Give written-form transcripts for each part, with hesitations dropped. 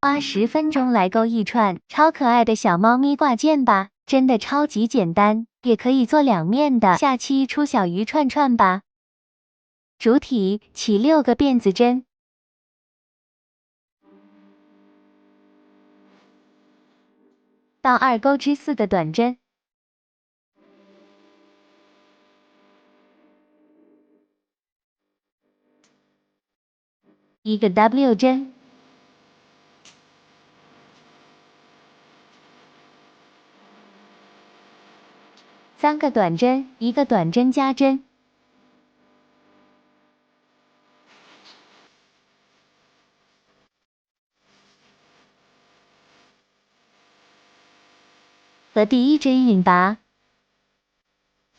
花10分钟来勾一串超可爱的小猫咪挂件吧，真的超级简单，也可以做两面的。下期出小鱼串串吧。主体起6个辫子针，到2钩织4个短针，1个 W 针。3个短针，1个短针加针，和第1针引拔，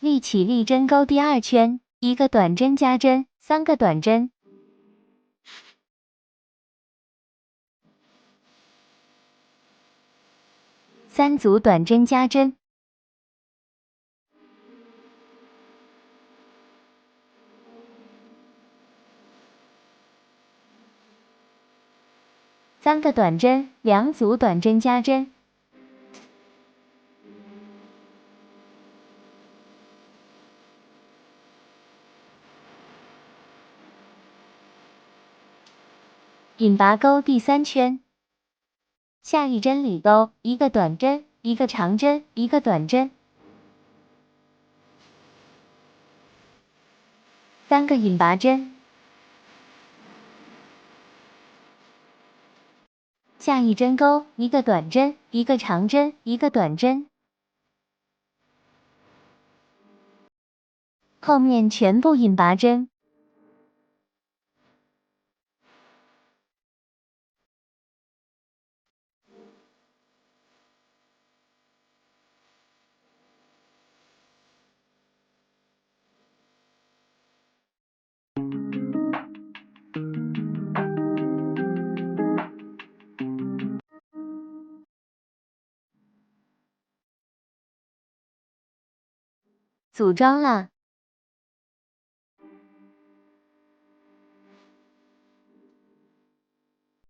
立起立针钩第2圈，1个短针加针，3个短针，3组短针加针。3个短针，2组短针加针，引拔钩第3圈，下一针里钩，1个短针，1个长针，1个短针，3个引拔针，下一针钩，1个短针，1个长针，1个短针，后面全部引拔针。组装了。